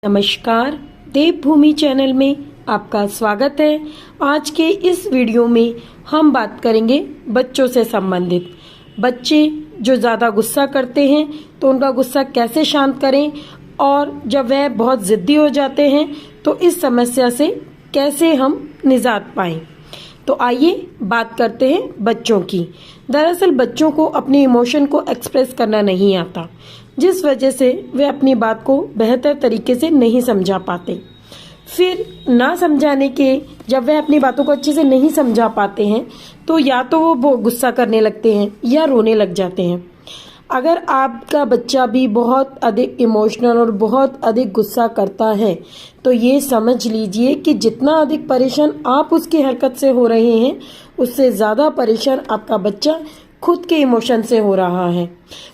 नमस्कार, देवभूमि चैनल में आपका स्वागत है। आज के इस वीडियो में हम बात करेंगे बच्चों से संबंधित। बच्चे जो ज़्यादा गुस्सा करते हैं तो उनका गुस्सा कैसे शांत करें, और जब वह बहुत ज़िद्दी हो जाते हैं तो इस समस्या से कैसे हम निजात पाएं। तो आइए बात करते हैं बच्चों की। दरअसल बच्चों को अपने इमोशन को एक्सप्रेस करना नहीं आता, जिस वजह से वे अपनी बात को बेहतर तरीके से नहीं समझा पाते। फिर ना समझाने के जब वे अपनी बातों को अच्छे से नहीं समझा पाते हैं तो या तो वो गुस्सा करने लगते हैं या रोने लग जाते हैं। अगर आपका बच्चा भी बहुत अधिक इमोशनल और बहुत अधिक गुस्सा करता है तो ये समझ लीजिए कि जितना अधिक परेशान आप उसकी हरकत से हो रहे हैं, उससे ज़्यादा परेशान आपका बच्चा खुद के इमोशन से हो रहा है।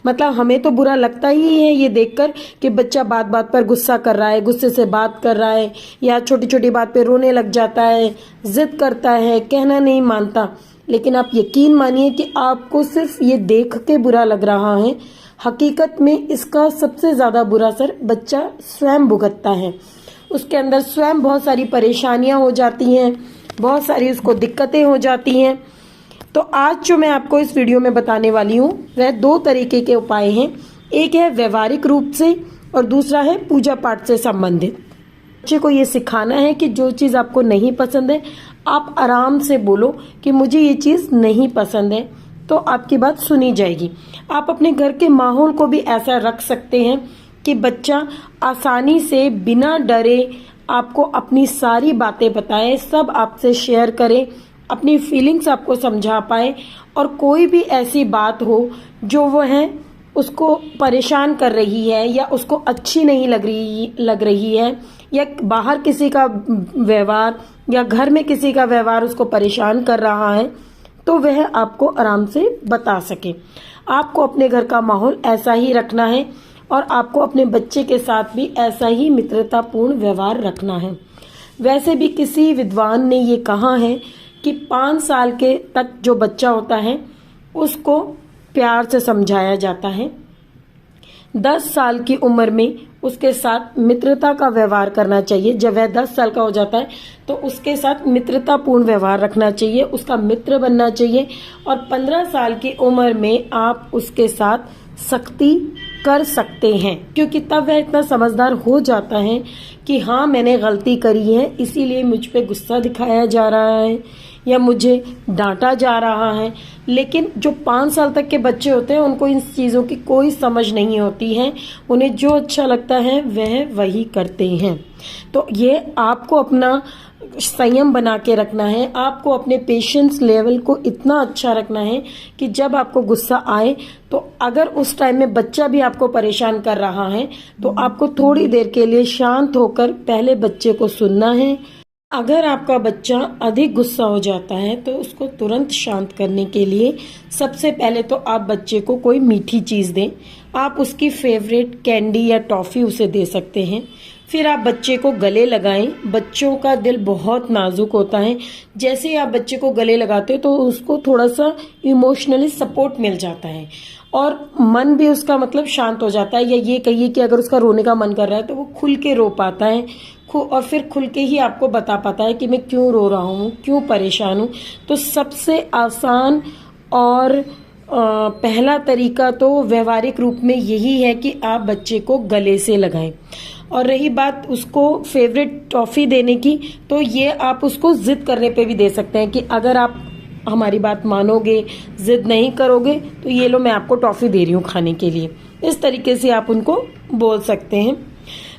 मतलब हमें तो बुरा लगता ही है ये देखकर कि बच्चा बात बात पर गुस्सा कर रहा है, गुस्से से बात कर रहा है, या छोटी छोटी बात पे रोने लग जाता है, जिद करता है, कहना नहीं मानता। लेकिन आप यकीन मानिए कि आपको सिर्फ ये देख के बुरा लग रहा है, हकीकत में इसका सबसे ज़्यादा बुरा असर बच्चा स्वयं भुगतता है। उसके अंदर स्वयं बहुत सारी परेशानियां हो जाती हैं, बहुत सारी उसको दिक्कतें हो जाती हैं। तो आज जो मैं आपको इस वीडियो में बताने वाली हूँ वह दो तरीके के उपाय हैं। एक है व्यवहारिक रूप से और दूसरा है पूजा पाठ से संबंधित। बच्चे को ये सिखाना है कि जो चीज़ आपको नहीं पसंद है आप आराम से बोलो कि मुझे ये चीज़ नहीं पसंद है, तो आपकी बात सुनी जाएगी। आप अपने घर के माहौल को भी ऐसा रख सकते हैं कि बच्चा आसानी से बिना डरे आपको अपनी सारी बातें बताए, सब आपसे शेयर करे, अपनी फीलिंग्स आपको समझा पाए, और कोई भी ऐसी बात हो जो वो है उसको परेशान कर रही है या उसको अच्छी नहीं लग रही है, या बाहर किसी का व्यवहार या घर में किसी का व्यवहार उसको परेशान कर रहा है, तो वह आपको आराम से बता सके। आपको अपने घर का माहौल ऐसा ही रखना है और आपको अपने बच्चे के साथ भी ऐसा ही मित्रतापूर्ण व्यवहार रखना है। वैसे भी किसी विद्वान ने ये कहा है कि 5 साल के तक जो बच्चा होता है उसको प्यार से समझाया जाता है। 10 साल की उम्र में उसके साथ मित्रता का व्यवहार करना चाहिए। जब वह 10 साल का हो जाता है तो उसके साथ मित्रतापूर्ण व्यवहार रखना चाहिए, उसका मित्र बनना चाहिए। और 15 साल की उम्र में आप उसके साथ सख्ती कर सकते हैं, क्योंकि तब वह इतना समझदार हो जाता है कि हाँ मैंने गलती करी है, इसीलिए मुझ पे गुस्सा दिखाया जा रहा है या मुझे डांटा जा रहा है। लेकिन जो 5 साल तक के बच्चे होते हैं उनको इन चीज़ों की कोई समझ नहीं होती है, उन्हें जो अच्छा लगता है वह वही करते हैं। तो ये आपको अपना संयम बना के रखना है, आपको अपने पेशेंस लेवल को इतना अच्छा रखना है कि जब आपको गुस्सा आए तो अगर उस टाइम में बच्चा भी आपको परेशान कर रहा है तो आपको थोड़ी देर के लिए शांत होकर पहले बच्चे को सुनना है। अगर आपका बच्चा अधिक गुस्सा हो जाता है तो उसको तुरंत शांत करने के लिए सबसे पहले तो आप बच्चे को कोई मीठी चीज़ दें। आप उसकी फेवरेट कैंडी या टॉफ़ी उसे दे सकते हैं। फिर आप बच्चे को गले लगाएं। बच्चों का दिल बहुत नाजुक होता है, जैसे ही आप बच्चे को गले लगाते हो तो उसको थोड़ा सा इमोशनली सपोर्ट मिल जाता है और मन भी उसका मतलब शांत हो जाता है। या ये कहिए कि अगर उसका रोने का मन कर रहा है तो वो खुल के रो पाता है और फिर खुल के ही आपको बता पाता है कि मैं क्यों रो रहा हूँ, क्यों परेशान हूँ। तो सबसे आसान और पहला तरीका तो व्यवहारिक रूप में यही है कि आप बच्चे को गले से लगाएं। और रही बात उसको फेवरेट टॉफ़ी देने की, तो ये आप उसको जिद करने पे भी दे सकते हैं कि अगर आप हमारी बात मानोगे, जिद नहीं करोगे तो ये लो मैं आपको टॉफ़ी दे रही हूँ खाने के लिए। इस तरीके से आप उनको बोल सकते हैं।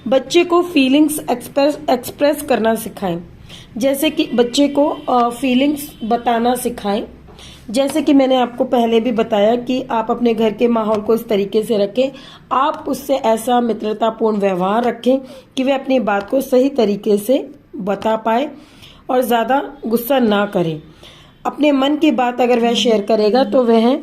बच्चे को फीलिंग्स एक्सप्रेस करना सिखाएं। जैसे कि बच्चे को फीलिंग्स बताना सिखाएं। जैसे कि मैंने आपको पहले भी बताया कि आप अपने घर के माहौल को इस तरीके से रखें, आप उससे ऐसा मित्रतापूर्ण व्यवहार रखें कि वह अपनी बात को सही तरीके से बता पाए और ज़्यादा गुस्सा ना करे। अपने मन की बात अगर वह शेयर करेगा तो वह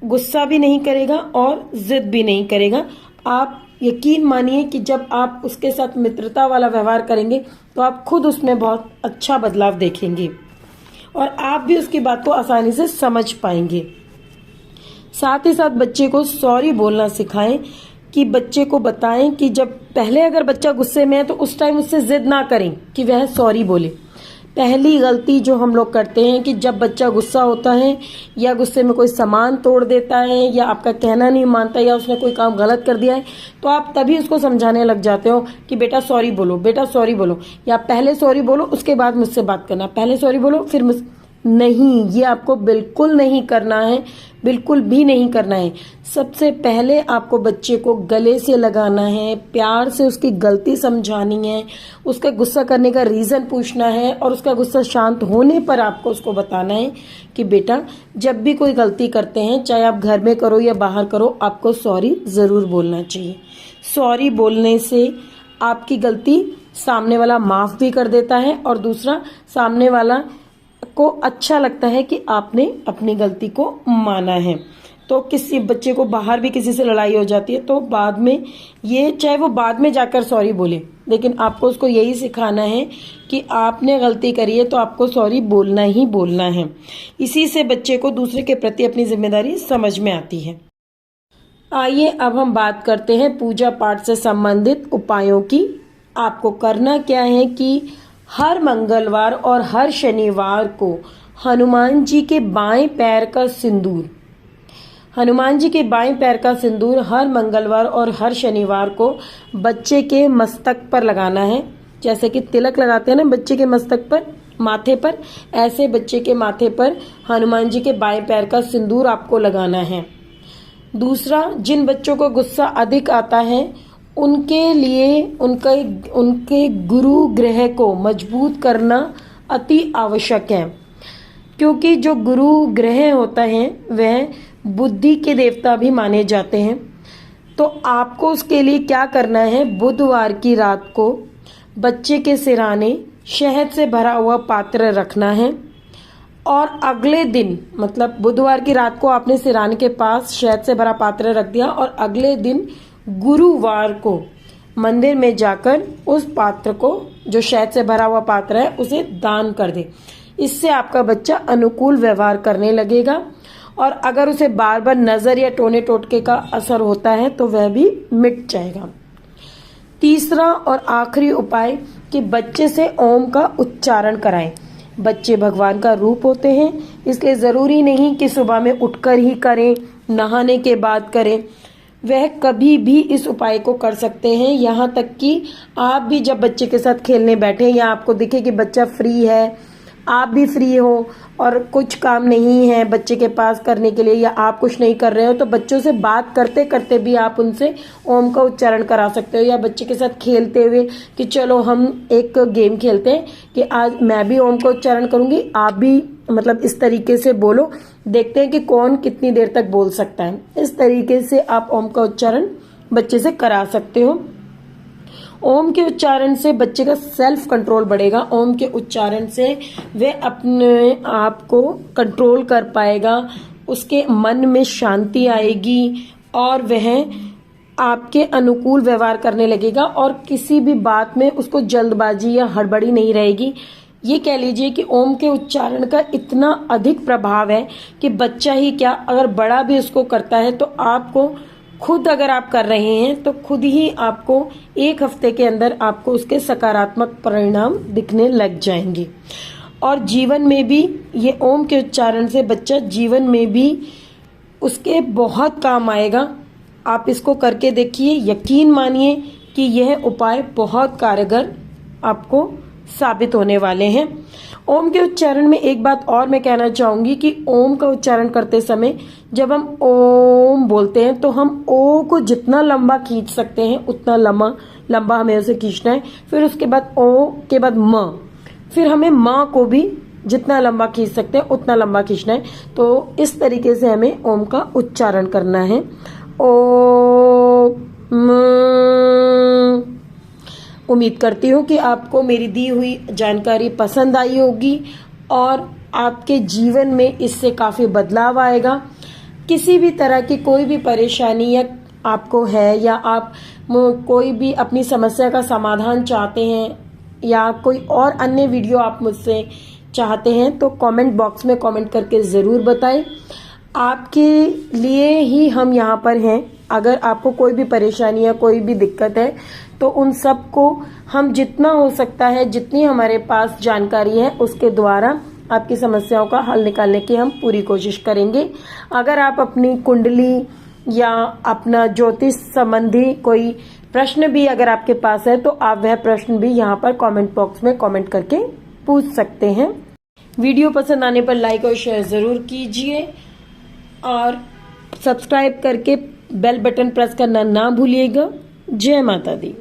गुस्सा भी नहीं करेगा और जिद भी नहीं करेगा। आप यकीन मानिए कि जब आप उसके साथ मित्रता वाला व्यवहार करेंगे तो आप खुद उसमें बहुत अच्छा बदलाव देखेंगे और आप भी उसकी बात को आसानी से समझ पाएंगे। साथ ही साथ बच्चे को सॉरी बोलना सिखाएं कि बच्चे को बताएं कि जब पहले अगर बच्चा गुस्से में है तो उस टाइम उससे जिद ना करें कि वह सॉरी बोले। पहली गलती जो हम लोग करते हैं कि जब बच्चा गुस्सा होता है या गुस्से में कोई सामान तोड़ देता है या आपका कहना नहीं मानता या उसने कोई काम गलत कर दिया है, तो आप तभी उसको समझाने लग जाते हो कि बेटा सॉरी बोलो, बेटा सॉरी बोलो, या पहले सॉरी बोलो उसके बाद मुझसे बात करना, पहले सॉरी बोलो फिर मुझ नहीं, ये आपको बिल्कुल नहीं करना है, बिल्कुल भी नहीं करना है। सबसे पहले आपको बच्चे को गले से लगाना है, प्यार से उसकी गलती समझानी है, उसका गुस्सा करने का रीज़न पूछना है और उसका गुस्सा शांत होने पर आपको उसको बताना है कि बेटा जब भी कोई गलती करते हैं, चाहे आप घर में करो या बाहर करो, आपको सॉरी ज़रूर बोलना चाहिए। सॉरी बोलने से आपकी गलती सामने वाला माफ़ भी कर देता है और दूसरा सामने वाला को अच्छा लगता है कि आपने अपनी गलती को माना है। तो किसी बच्चे को बाहर भी किसी से लड़ाई हो जाती है तो बाद में ये चाहे वो बाद में जाकर सॉरी बोले, लेकिन आपको उसको यही सिखाना है कि आपने गलती करी है तो आपको सॉरी बोलना ही बोलना है। इसी से बच्चे को दूसरे के प्रति अपनी जिम्मेदारी समझ में आती है। आइए अब हम बात करते हैं पूजा पाठ से संबंधित उपायों की। आपको करना क्या है कि हर मंगलवार और हर शनिवार को हनुमान जी के बाएं पैर का सिंदूर, हनुमान जी के बाएं पैर का सिंदूर हर मंगलवार और हर शनिवार को बच्चे के मस्तक पर लगाना है। जैसे कि तिलक लगाते हैं ना बच्चे के मस्तक पर, माथे पर, ऐसे बच्चे के माथे पर हनुमान जी के बाएं पैर का सिंदूर आपको लगाना है। दूसरा, जिन बच्चों को गुस्सा अधिक आता है उनके लिए उनके गुरु ग्रह को मजबूत करना अति आवश्यक है, क्योंकि जो गुरु ग्रह होता है वह बुद्धि के देवता भी माने जाते हैं। तो आपको उसके लिए क्या करना है, बुधवार की रात को बच्चे के सिरहाने शहद से भरा हुआ पात्र रखना है और अगले दिन, मतलब बुधवार की रात को आपने सिरहाने के पास शहद से भरा पात्र रख दिया और अगले दिन गुरुवार को मंदिर में जाकर उस पात्र को, जो शहद से भरा हुआ पात्र है, उसे दान कर दे। इससे आपका बच्चा अनुकूल व्यवहार करने लगेगा और अगर उसे बार बार नजर या टोने टोटके का असर होता है तो वह भी मिट जाएगा। तीसरा और आखिरी उपाय कि बच्चे से ओम का उच्चारण कराएं। बच्चे भगवान का रूप होते हैं, इसलिए जरूरी नहीं कि सुबह में उठकर ही करें, नहाने के बाद करें। वह कभी भी इस उपाय को कर सकते हैं। यहाँ तक कि आप भी जब बच्चे के साथ खेलने बैठे या आपको दिखे कि बच्चा फ्री है, आप भी फ्री हो और कुछ काम नहीं है बच्चे के पास करने के लिए या आप कुछ नहीं कर रहे हो, तो बच्चों से बात करते करते भी आप उनसे ओम का उच्चारण करा सकते हो। या बच्चे के साथ खेलते हुए कि चलो हम एक गेम खेलते हैं कि आज मैं भी ओम का उच्चारण करूंगी, आप भी मतलब इस तरीके से बोलो, देखते हैं कि कौन कितनी देर तक बोल सकता है। इस तरीके से आप ओम का उच्चारण बच्चे से करा सकते हो। ओम के उच्चारण से बच्चे का सेल्फ कंट्रोल बढ़ेगा। ओम के उच्चारण से वह अपने आप को कंट्रोल कर पाएगा, उसके मन में शांति आएगी और वह आपके अनुकूल व्यवहार करने लगेगा और किसी भी बात में उसको जल्दबाजी या हड़बड़ी नहीं रहेगी। ये कह लीजिए कि ओम के उच्चारण का इतना अधिक प्रभाव है कि बच्चा ही क्या, अगर बड़ा भी उसको करता है तो आपको खुद, अगर आप कर रहे हैं तो खुद ही आपको एक हफ्ते के अंदर आपको उसके सकारात्मक परिणाम दिखने लग जाएंगे। और जीवन में भी ये ओम के उच्चारण से बच्चा जीवन में भी उसके बहुत काम आएगा। आप इसको करके देखिए, यकीन मानिए कि यह उपाय बहुत कारगर आपको साबित होने वाले हैं। ओम के उच्चारण में एक बात और मैं कहना चाहूंगी कि ओम का उच्चारण करते समय जब हम ओम बोलते हैं तो हम ओ को जितना लंबा खींच सकते हैं उतना लंबा हमें उसे खींचना है। फिर उसके बाद ओ के बाद म, फिर हमें म को भी जितना लंबा खींच सकते हैं उतना लंबा खींचना है। तो इस तरीके से हमें ओम का उच्चारण करना है। ओ उम्मीद करती हूँ कि आपको मेरी दी हुई जानकारी पसंद आई होगी और आपके जीवन में इससे काफ़ी बदलाव आएगा। किसी भी तरह की कोई भी परेशानी या आपको है या आप कोई भी अपनी समस्या का समाधान चाहते हैं या कोई और अन्य वीडियो आप मुझसे चाहते हैं तो कमेंट बॉक्स में कमेंट करके ज़रूर बताएं। आपके लिए ही हम यहाँ पर हैं। अगर आपको कोई भी परेशानी या कोई भी दिक्कत है तो उन सब को हम जितना हो सकता है, जितनी हमारे पास जानकारी है उसके द्वारा आपकी समस्याओं का हल निकालने की हम पूरी कोशिश करेंगे। अगर आप अपनी कुंडली या अपना ज्योतिष संबंधी कोई प्रश्न भी अगर आपके पास है तो आप वह प्रश्न भी यहाँ पर कमेंट बॉक्स में कमेंट करके पूछ सकते हैं। वीडियो पसंद आने पर लाइक और शेयर जरूर कीजिए और सब्सक्राइब करके बेल बटन प्रेस करना ना भूलिएगा। जय माता दी।